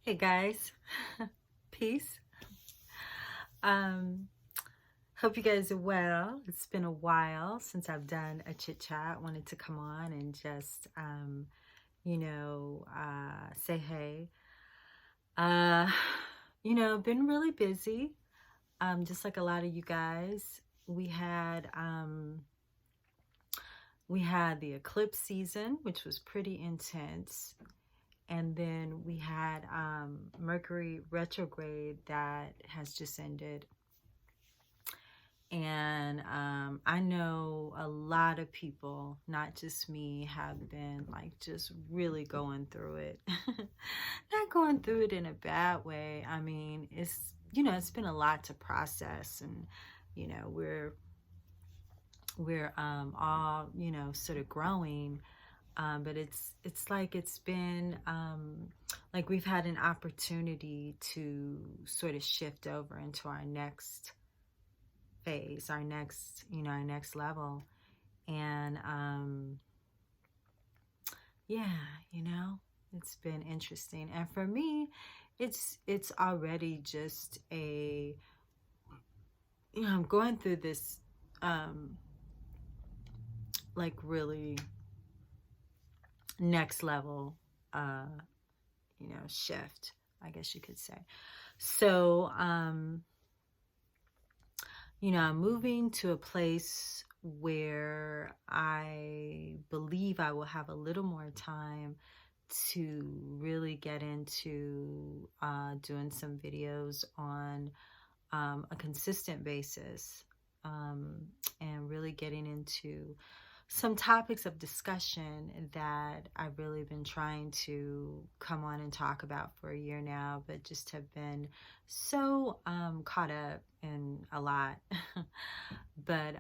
Hey guys, peace. Um, Hope you guys are well. It's been a while since I've done a chit chat. Wanted to come on and just, say hey. Uh, been really busy. Just like a lot of you guys. We had, um, we had the eclipse season, which was pretty intense. And then we had Mercury retrograde that has just ended. And I know a lot of people, not just me, have been like just really going through it. Not going through it in a bad way. I mean, it's been a lot to process, and we're all sort of growing. But it's like it's been like we've had an opportunity to sort of shift over into our next phase, our next level. And yeah, it's been interesting. And for me, it's already just I'm going through this um like really next level shift, I guess you could say. So I'm moving to a place where I believe I will have a little more time to really get into doing some videos on a consistent basis, um, and really getting into some topics of discussion that I've really been trying to come on and talk about for a year now, but just have been so caught up in a lot. But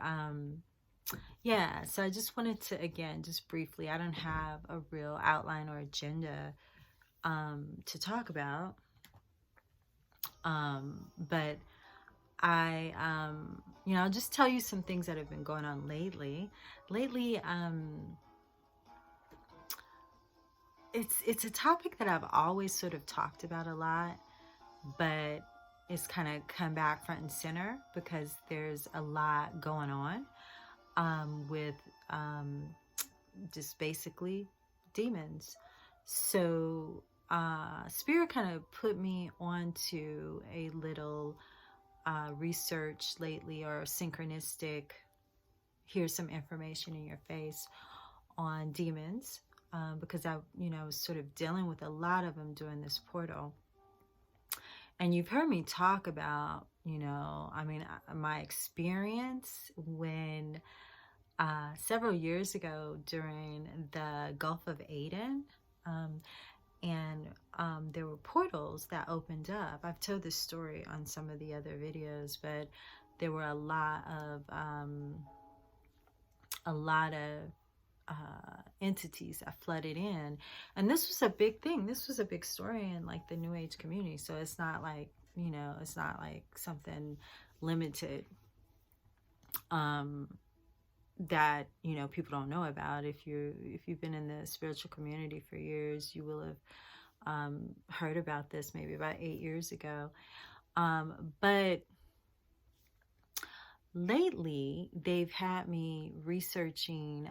yeah, so I just wanted to, again, just briefly, I don't have a real outline or agenda to talk about, but I'll just tell you some things that have been going on lately. Lately, it's a topic that I've always sort of talked about a lot, but it's kind of come back front and center because there's a lot going on with just basically demons. So Spirit kind of put me onto a little research lately, or synchronistic, here's some information in your face on demons, because I was sort of dealing with a lot of them during this portal. And you've heard me talk about, my experience when several years ago during the Gulf of Aden, um, and there were portals that opened up. I've told this story on some of the other videos, but there were a lot of entities that flooded in, and this was a big thing. This was a big story in like the New Age community. So it's not like it's not like something limited that people don't know about. If you've been in the spiritual community for years, you will have heard about this maybe about 8 years ago. But lately they've had me researching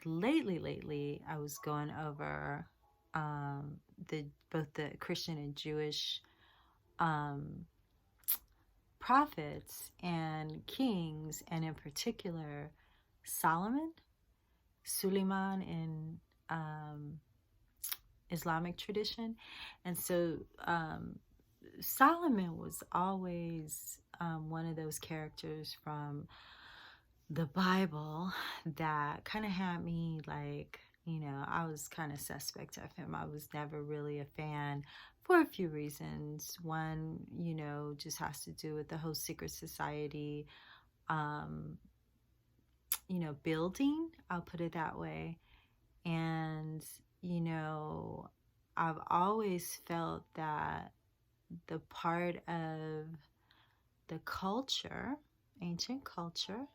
lately I was going over the both the Christian and Jewish um, prophets and kings, and in particular Suleiman in Islamic tradition. And so Solomon was always one of those characters from the Bible that kind of had me like, I was kind of suspect of him. I was never really a fan for a few reasons. One, just has to do with the whole secret society, um, building, I'll put it that way. And, I've always felt that the part of the culture, ancient culture,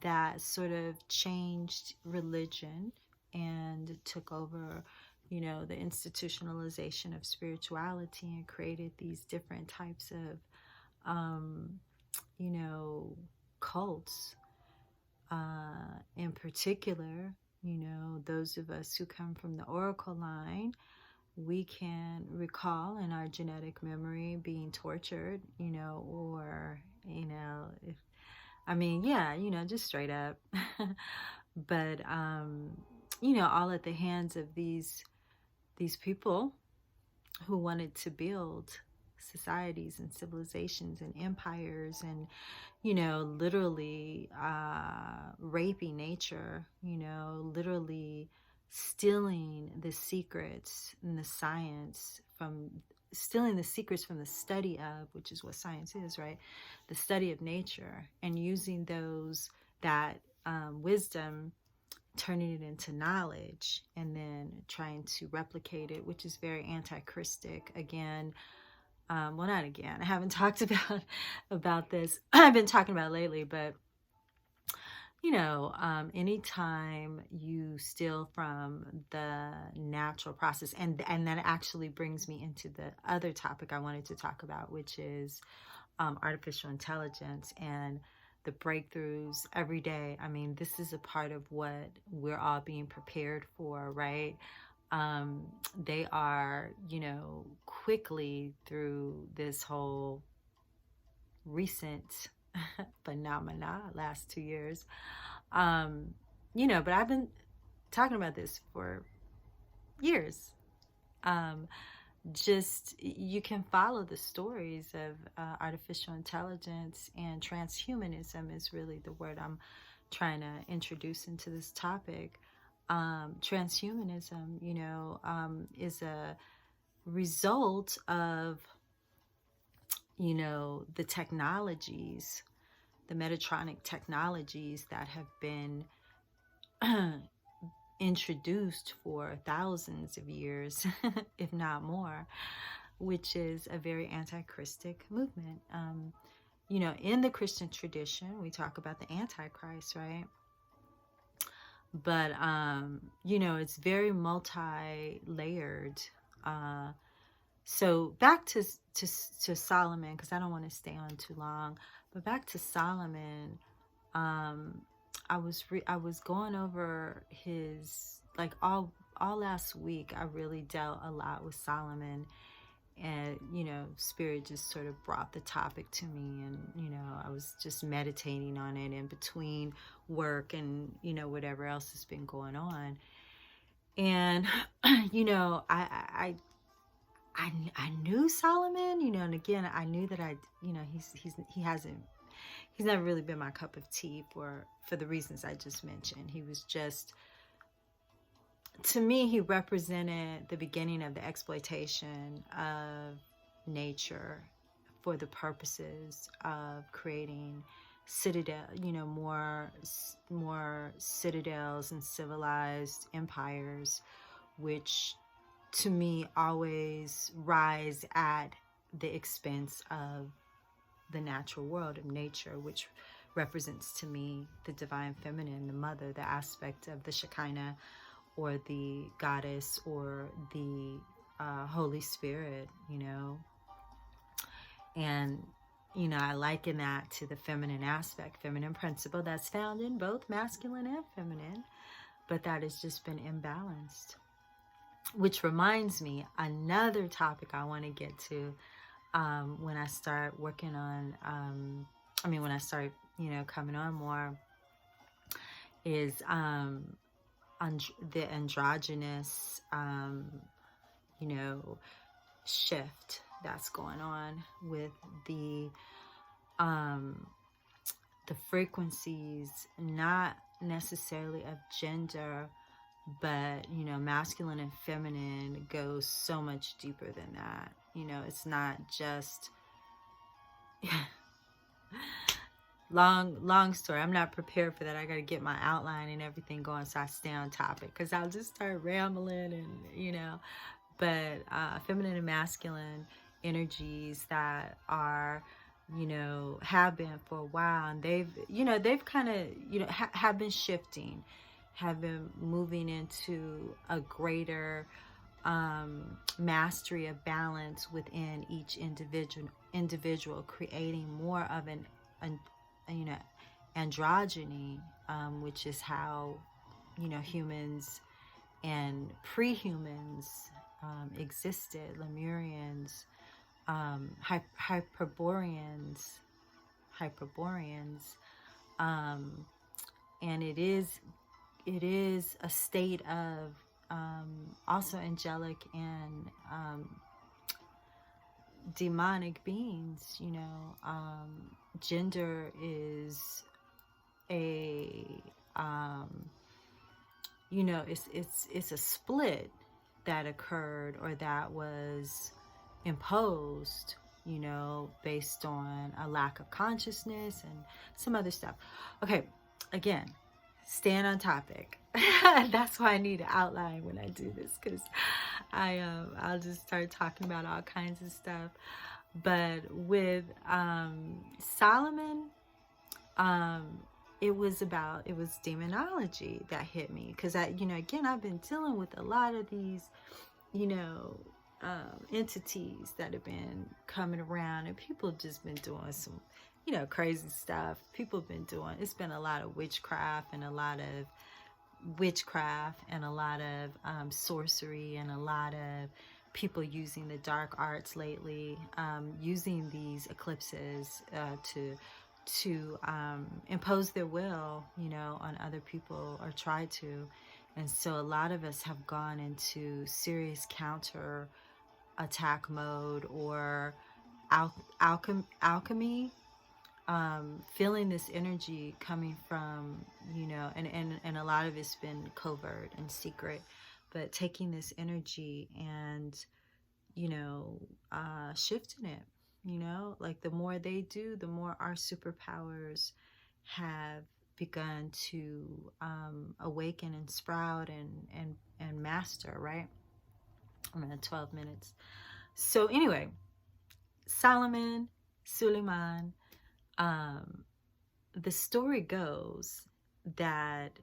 that sort of changed religion and took over you know, the institutionalization of spirituality and created these different types of, you know, cults. In particular, you know, those of us who come from the oracle line, we can recall in our genetic memory being tortured, you know, or, you know, if, I mean, yeah, you know, just straight up. But, you know, all at the hands of these people who wanted to build societies and civilizations and empires, and, you know, literally raping nature, you know, literally stealing the secrets and the science from, stealing the secrets from the study of, which is what science is, right? The study of nature, and using those, that wisdom, turning it into knowledge, and then trying to replicate it, which is very anti-Christic. Again, well, not again, I haven't talked about this. I've been talking about it lately, but, you know, anytime you steal from the natural process, and that actually brings me into the other topic I wanted to talk about, which is artificial intelligence and the breakthroughs every day. I mean, this is a part of what we're all being prepared for, right? They are, you know, quickly through this whole recent phenomena, last 2 years, you know, but I've been talking about this for years. Just, you can follow the stories of artificial intelligence, and transhumanism is really the word I'm trying to introduce into this topic. Transhumanism, you know, is a result of, you know, the technologies, the Metatronic technologies that have been introduced for thousands of years, if not more, which is a very anti-Christic movement. You know, in the Christian tradition, we talk about the Antichrist, right? But, you know, it's very multi-layered. So back to Solomon, because I don't want to stay on too long, but back to Solomon. I was going over his, like, all last week. I really dealt a lot with Solomon, and, you know, Spirit just sort of brought the topic to me, and, you know, I was just meditating on it in between work and, you know, whatever else has been going on. And you know, I knew Solomon, you know, and again, I knew that you know, he's never really been my cup of tea for the reasons I just mentioned. He was just, to me, he represented the beginning of the exploitation of nature for the purposes of creating you know, more citadels and civilized empires, which to me always rise at the expense of the natural world, of nature, which represents to me the divine feminine, the mother, the aspect of the Shekinah, or the goddess, or the Holy Spirit, you know. And, you know, I liken that to the feminine aspect, feminine principle that's found in both masculine and feminine, but that has just been imbalanced. Which reminds me, another topic I want to get to when I start working on, when I start, you know, coming on more, is the androgynous, you know, shift that's going on with the frequencies, not necessarily of gender, but, you know, masculine and feminine goes so much deeper than that. You know, it's not just long story. I'm not prepared for that. I got to get my outline and everything going so I stay on topic, because I'll just start rambling, and, you know, but feminine and masculine energies that are, you know, have been for a while, and they've kind of, you know, have been shifting, have been moving into a greater mastery of balance within each individual, creating more of an you know, androgyny, which is how, you know, humans and pre-humans existed. Lemurians, Hyperboreans, and it is a state of also angelic and demonic beings. You know, gender is a you know, it's a split that occurred, or that was imposed, you know, based on a lack of consciousness and some other stuff. Okay, again, staying on topic. That's why I need an outline when I do this, because I'll just start talking about all kinds of stuff. But with Solomon, it was demonology that hit me, because again, I've been dealing with a lot of these, you know, entities that have been coming around, and people just been doing some, you know, crazy stuff. People have been doing, it's been a lot of witchcraft and a lot of sorcery, and a lot of people using the dark arts lately, using these eclipses to impose their will, you know, on other people, or try to. And so a lot of us have gone into serious counter attack mode, or alchemy, feeling this energy coming from, you know, and a lot of it's been covert and secret, but taking this energy and, you know, shifting it, you know, like the more they do, the more our superpowers have begun to awaken and sprout and master, right? I'm at 12 minutes. So anyway, Suleiman, the story goes that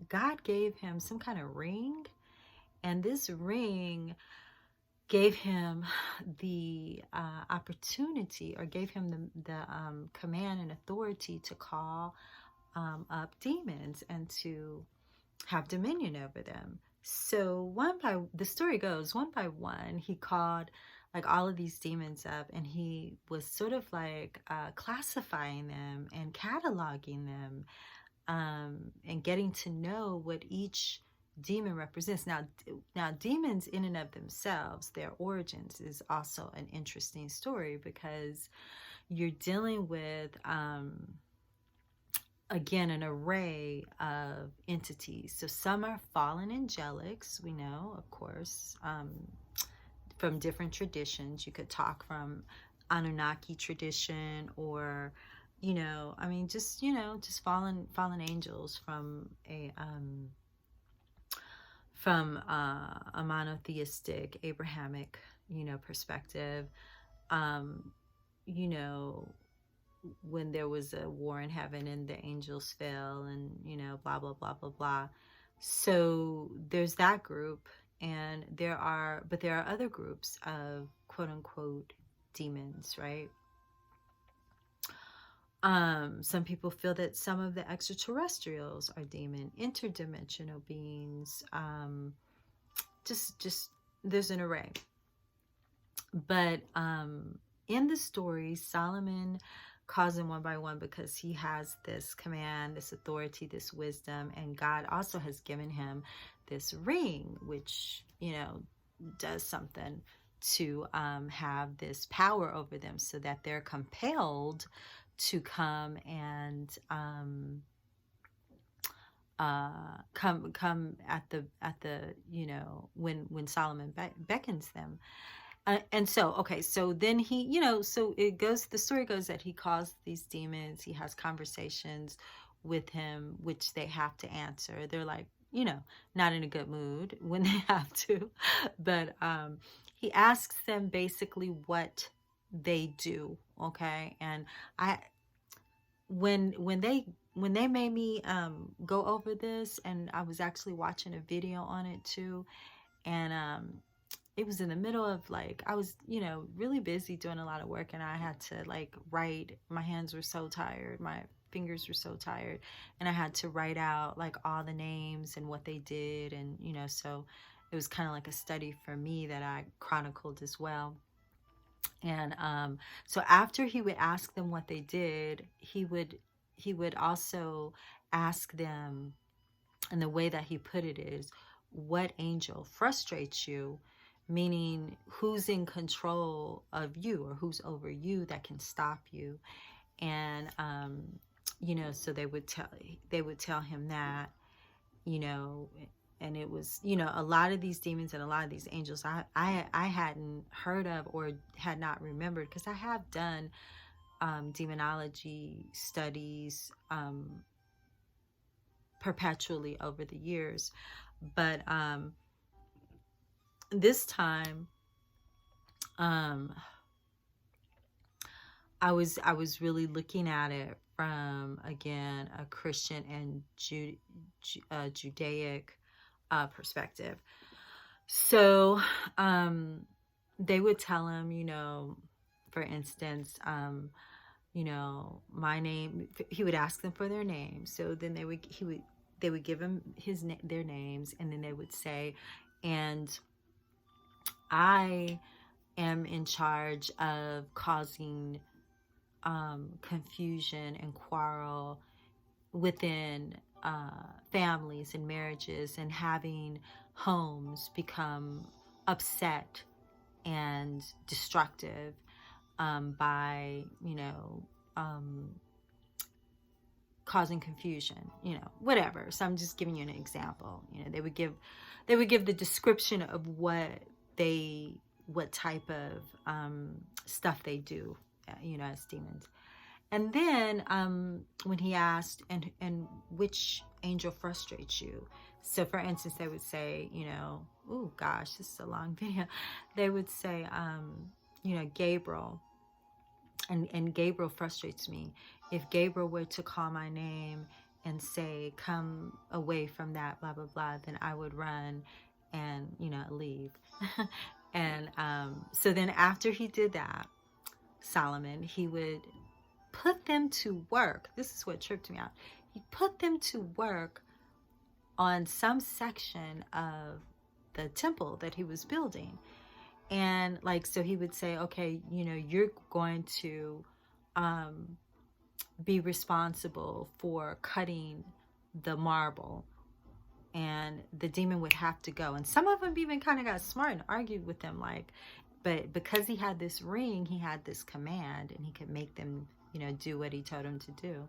God gave him some kind of ring, and this ring gave him the opportunity, or gave him the command and authority to call up demons and to have dominion over them. So the story goes, one by one, he called like all of these demons up, and he was sort of like classifying them and cataloging them, and getting to know what each demon represents. Now demons in and of themselves, their origins is also an interesting story, because you're dealing with again, an array of entities. So some are fallen angelics, we know, of course, from different traditions. You could talk from Anunnaki tradition, or, you know, I mean, just, you know, just fallen angels from a monotheistic Abrahamic, you know, perspective. You know, when there was a war in heaven and the angels fell, and, you know, blah blah blah blah blah. So there's that group, and there are other groups of quote unquote demons, right? Some people feel that some of the extraterrestrials are interdimensional beings. Just there's an array. But in the story, Solomon calls them one by one, because he has this command, this authority, this wisdom, and God also has given him this ring, which, you know, does something to have this power over them, so that they're compelled to come and come at the you know, when Solomon beckons them. And so, okay, so then he, you know, so the story goes that he calls these demons, he has conversations with him, which they have to answer. They're like, you know, not in a good mood when they have to, but he asks them basically what they do, okay? And when they made me go over this, and I was actually watching a video on it too, And it was in the middle of like, I was, really busy doing a lot of work, and I had to like write. My hands were so tired. My fingers were so tired. And I had to write out like all the names and what they did. And, so it was kind of like a study for me that I chronicled as well. And so after he would ask them what they did, he would also ask them, and the way that he put it is, what angel frustrates you? Meaning, who's in control of you, or who's over you that can stop you? And so they would tell him that, you know, and it was, a lot of these demons and a lot of these angels I hadn't heard of or had not remembered, because I have done demonology studies perpetually over the years. But this time, I was really looking at it from, again, a Christian and Judaic perspective. So they would tell him, for instance, my name. He would ask them for their names. So then they would give him their names, and then they would say, and I am in charge of causing confusion and quarrel within families and marriages, and having homes become upset and destructive by, causing confusion, whatever. So I'm just giving you an example. They would give the description of what type of stuff they do, as demons. And then when he asked, and which angel frustrates you? So for instance, they would say, oh gosh, this is a long video. They would say, Gabriel. And Gabriel frustrates me. If Gabriel were to call my name and say, come away from that, blah, blah, blah, then I would run and, leave. And so then after he did that, Solomon, he would put them to work. This is what tripped me out. He put them to work on some section of the temple that he was building. And so he would say, okay, you're going to be responsible for cutting the marble. And the demon would have to go. And some of them even kind of got smart and argued with them, but because he had this ring, he had this command, and he could make them, do what he told them to do.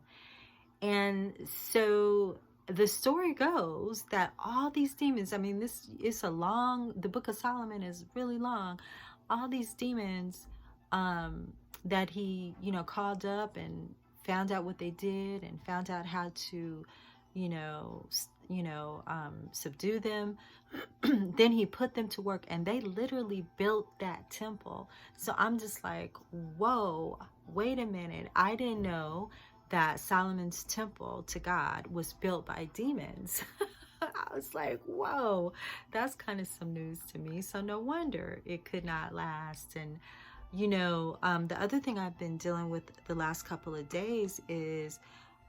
And so the story goes that all these demons, this is the book of Solomon is really long. All these demons that he, called up and found out what they did, and found out how to, subdue them. Then he put them to work, and they literally built that temple. So I'm just like, whoa, wait a minute. I didn't know that Solomon's temple to God was built by demons. I was like, whoa, that's kind of some news to me. So no wonder it could not last. And, the other thing I've been dealing with the last couple of days is,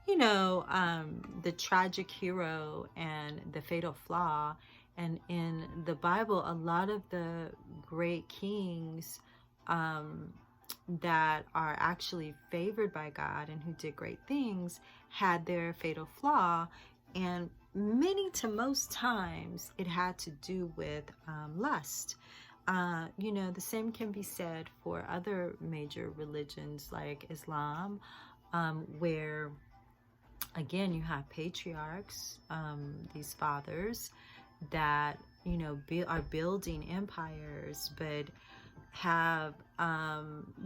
the tragic hero and the fatal flaw. And in the Bible, a lot of the great kings that are actually favored by God and who did great things had their fatal flaw. And most times it had to do with lust. The same can be said for other major religions like Islam, where, again, you have patriarchs, these fathers that, are building empires, but have,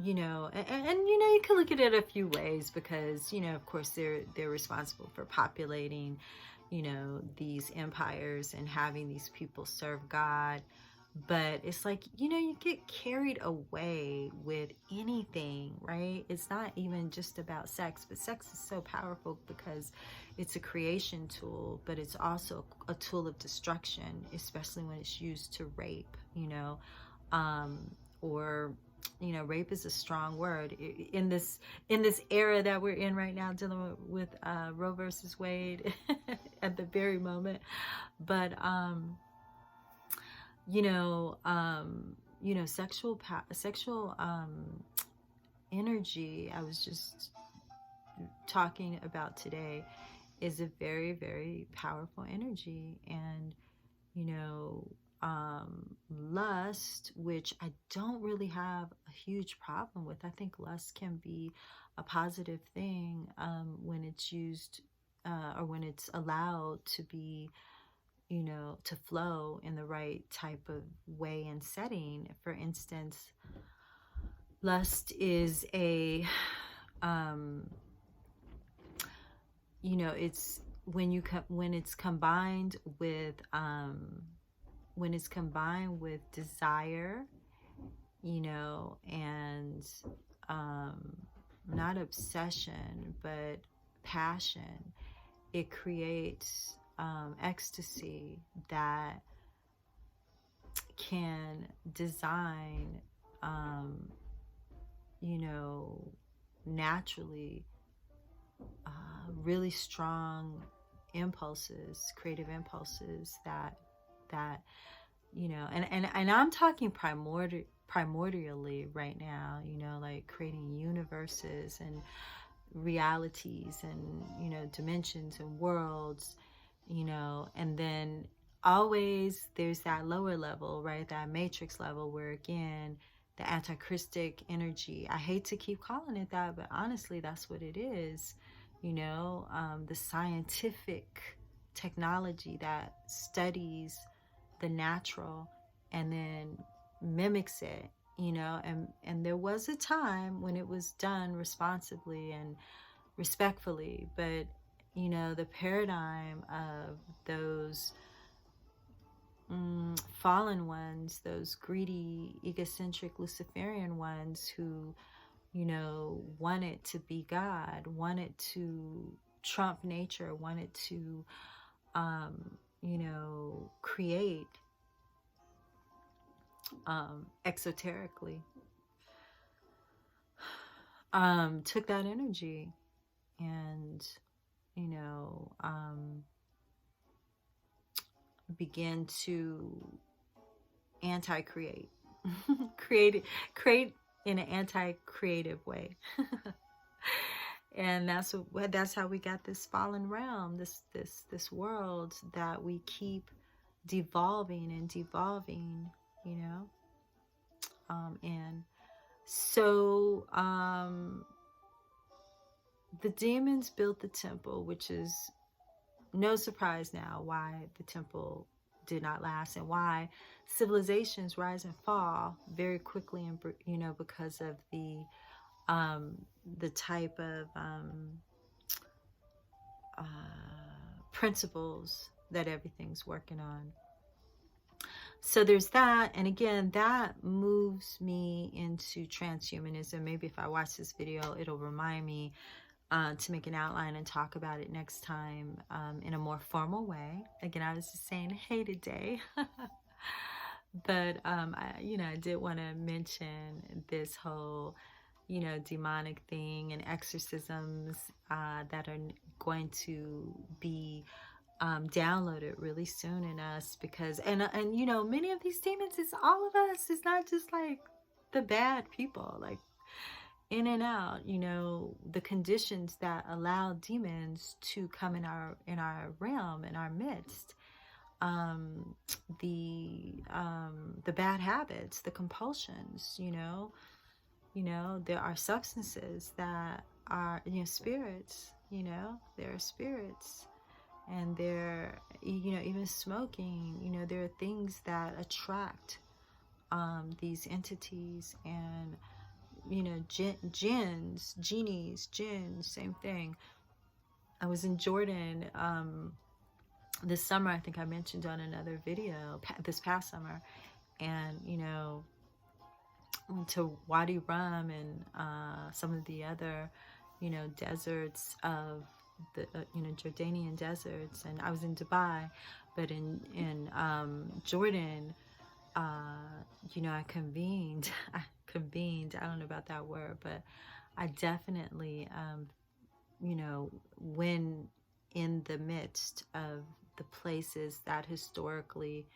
you can look at it a few ways, because, of course, they're responsible for populating, these empires and having these people serve God. But it's like, you get carried away with anything, right? It's not even just about sex, but sex is so powerful because it's a creation tool, but it's also a tool of destruction, especially when it's used to rape, or rape is a strong word in this era that we're in right now, dealing with Roe versus Wade at the very moment. But sexual energy, I was just talking about today, is a very, very powerful energy. And lust, which I don't really have a huge problem with. I think lust can be a positive thing when it's used, or when it's allowed to be, to flow in the right type of way and setting. For instance, lust is it's when it's combined with desire, and not obsession, but passion. It creates ecstasy that can design, naturally, really strong impulses, creative impulses that and I'm talking primordially right now, like creating universes and realities and dimensions and worlds, and then always there's that lower level, right, that matrix level, where again the antichristic energy, I hate to keep calling it that, but honestly that's what it is, the scientific technology that studies the natural and then mimics it, and there was a time when it was done responsibly and respectfully, but the paradigm of those fallen ones, those greedy, egocentric, Luciferian ones who wanted to be God, wanted to trump nature, wanted to create exoterically, took that energy and began to anti-create, create in an anti-creative way. And that's how we got this fallen realm, this world that we keep devolving and devolving, and so the demons built the temple, which is no surprise now why the temple did not last and why civilizations rise and fall very quickly, and because of the type of principles that everything's working on. So there's that, and again, that moves me into transhumanism. Maybe if I watch this video, it'll remind me to make an outline and talk about it next time in a more formal way. Again, I was just saying hey today. But I did want to mention this whole demonic thing and exorcisms that are going to be downloaded really soon in us, because and many of these demons, it's all of us. It's not just like the bad people, like in and out, the conditions that allow demons to come in our realm, in our midst, the bad habits, the compulsions, there are substances that are spirits, there are spirits, and they're even smoking, there are things that attract these entities, and genies, same thing. I was in Jordan this summer. I think I mentioned on another video this past summer, and to Wadi Rum and some of the other deserts of the Jordanian deserts. And I was in Dubai, but in Jordan, I convened. I don't know about that word, but I definitely when in the midst of the places that historically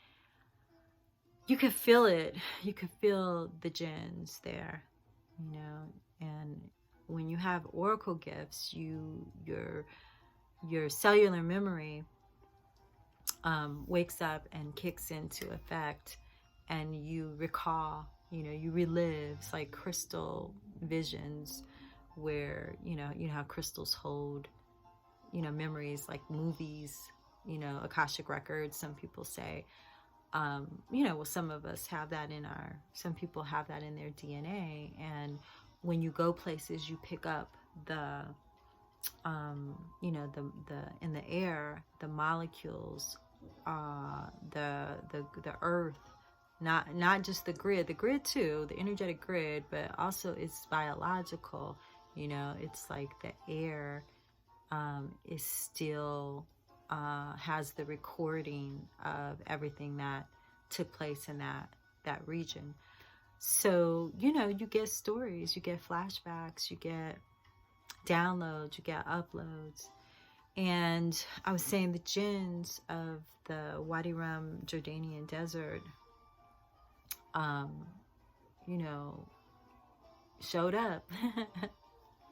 you could feel it. You could feel the jinns there, and when you have oracle gifts, your cellular memory wakes up and kicks into effect, and you recall, you relive. It's like crystal visions, where how crystals hold memories, like movies, Akashic records, some people say. Well, some of us have that some people have that in their DNA. And when you go places, you pick up the in the air, the molecules, the earth, not just the grid too, the energetic grid, but also it's biological. It's like the air is still has the recording of everything that took place in that region. So you get stories, you get flashbacks, you get downloads, you get uploads. And I was saying the jinns of the Wadi Rum Jordanian desert showed up.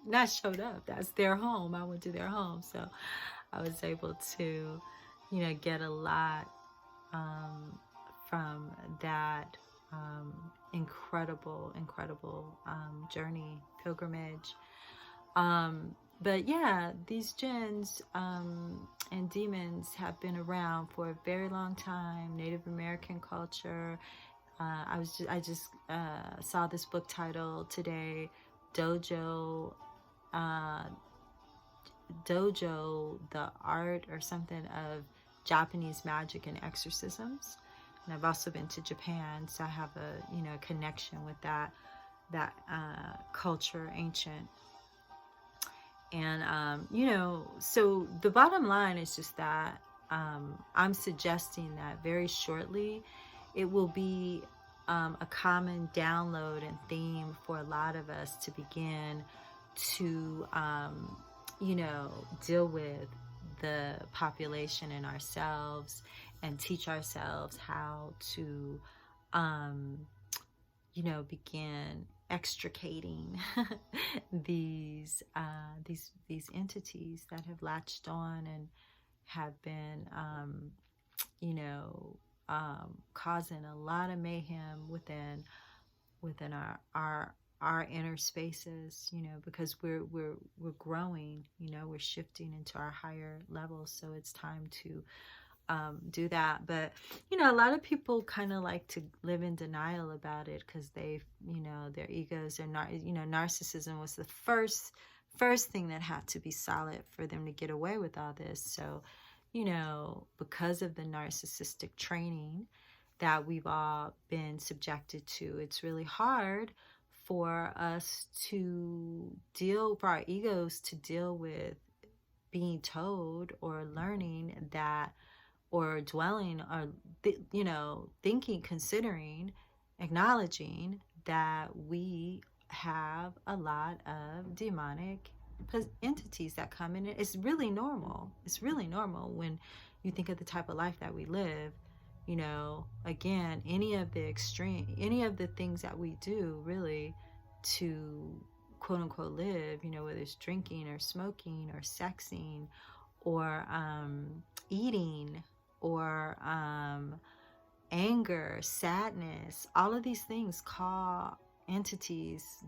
Not showed up, that's their home. I went to their home, so I was able to get a lot from that incredible journey, pilgrimage. But yeah, these jinns and demons have been around for a very long time. Native American culture. I just saw this book title today, Dojo, the art or something of Japanese magic and exorcisms. And I've also been to Japan, so I have a connection with that culture, ancient. And so the bottom line is just that I'm suggesting that very shortly it will be a common download and theme for a lot of us to begin to deal with the population and ourselves, and teach ourselves how to begin extricating these entities that have latched on and have been causing a lot of mayhem within our inner spaces, because we're growing, we're shifting into our higher levels. So it's time to do that. But a lot of people kind of like to live in denial about it, because they their egos are not, narcissism was the first thing that had to be solid for them to get away with all this. So because of the narcissistic training that we've all been subjected to, it's really hard for us for our egos to deal with being told or learning that, or dwelling, or thinking, considering, acknowledging that we have a lot of demonic entities that come in. It's really normal. It's really normal when you think of the type of life that we live. Again, any of the things that we do really to quote unquote live, whether it's drinking or smoking or sexing or eating or anger, sadness, all of these things call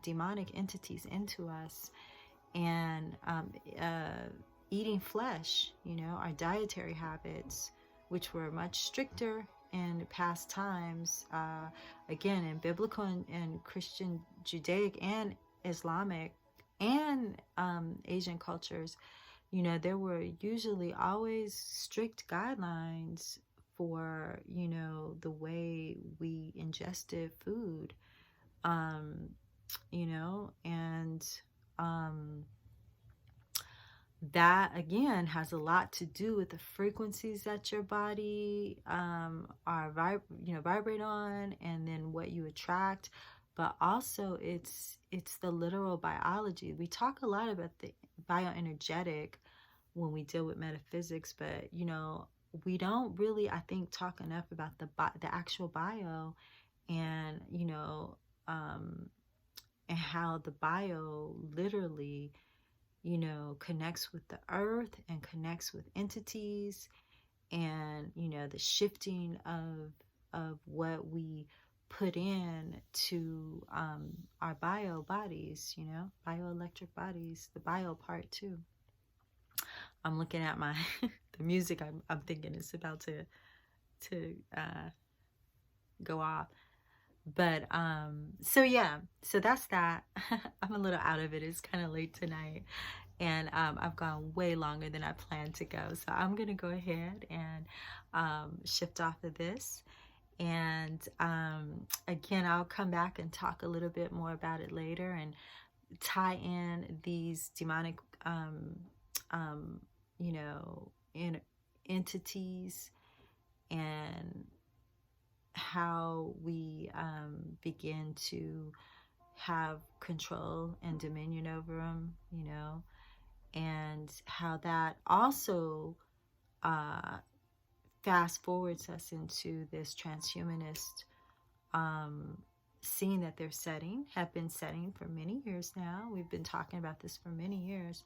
demonic entities into us. And eating flesh, our dietary habits, which were much stricter in past times, again, in biblical and Christian, Judaic and Islamic and Asian cultures, there were usually always strict guidelines for, you know, the way we ingested food, you know, and that again has a lot to do with the frequencies that your body vibrate on, and then what you attract. But also it's the literal biology. We talk a lot about the bioenergetic when we deal with metaphysics, but you know, we don't really, I think, talk enough about the actual bio, and you know, and how the bio literally, you know, connects with the earth and connects with entities, and you know, the shifting of what we put in to our bio bodies, you know, bioelectric bodies, the bio part too. I'm looking at my the music. I'm thinking it's about to go off. But so yeah, so that's that. I'm a little out of it. It's kind of late tonight, and I've gone way longer than I planned to go. So I'm gonna go ahead and shift off of this. And again, I'll come back and talk a little bit more about it later, and tie in these demonic, um, you know, entities, and how we begin to have control and dominion over them, you know, and how that also uh, fast forwards us into this transhumanist scene that they're setting, have been setting for many years now. We've been talking about this for many years.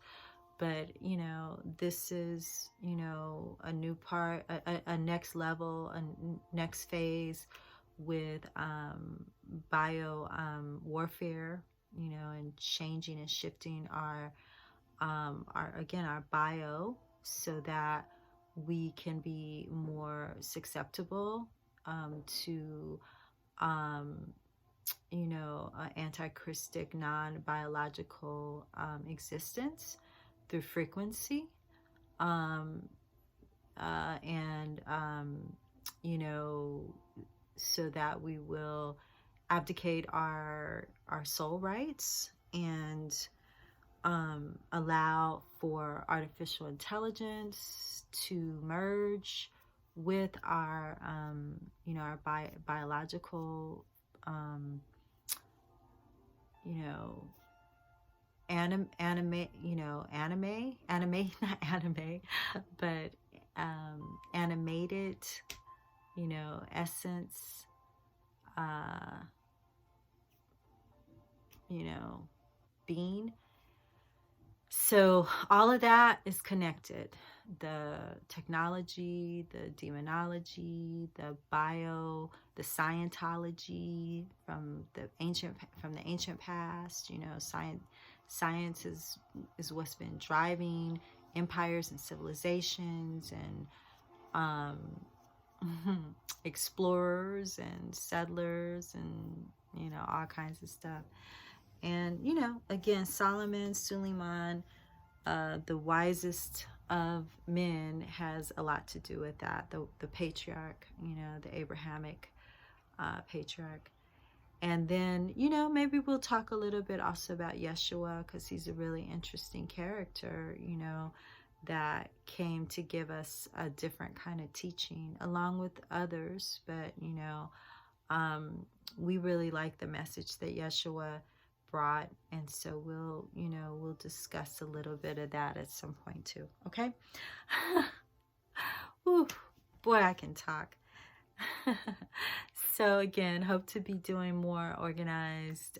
But, you know, this is, you know, a new part, a next level, a next phase with bio warfare, you know, and changing and shifting our again, our bio, so that we can be more susceptible to, you know, anti-Christic, non-biological existence through frequency, um, and you know, so that we will abdicate our soul rights, and allow for artificial intelligence to merge with our you know, our biological you know, anime not anime, but animated, you know, essence, you know, being. So all of that is connected. The technology, the demonology, the bio, the Scientology from the ancient past. You know, science is what's been driving empires and civilizations, and explorers and settlers, and you know, all kinds of stuff. And you know, again, Solomon, Suleiman, the wisest of men, has a lot to do with that. The patriarch, you know, the Abrahamic patriarch. And then, you know, maybe we'll talk a little bit also about Yeshua, because he's a really interesting character, you know, that came to give us a different kind of teaching along with others. But, you know, we really like the message that Yeshua brought, and so we'll discuss a little bit of that at some point too. Okay. Whew, boy, I can talk. So again, hope to be doing more organized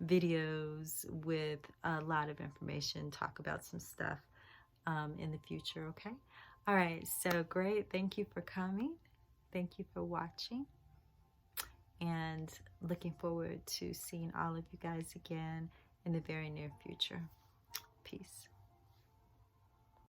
videos with a lot of information, talk about some stuff in the future. Okay. All right, so great. Thank you for coming. Thank you for watching, and looking forward to seeing all of you guys again in the very near future. Peace.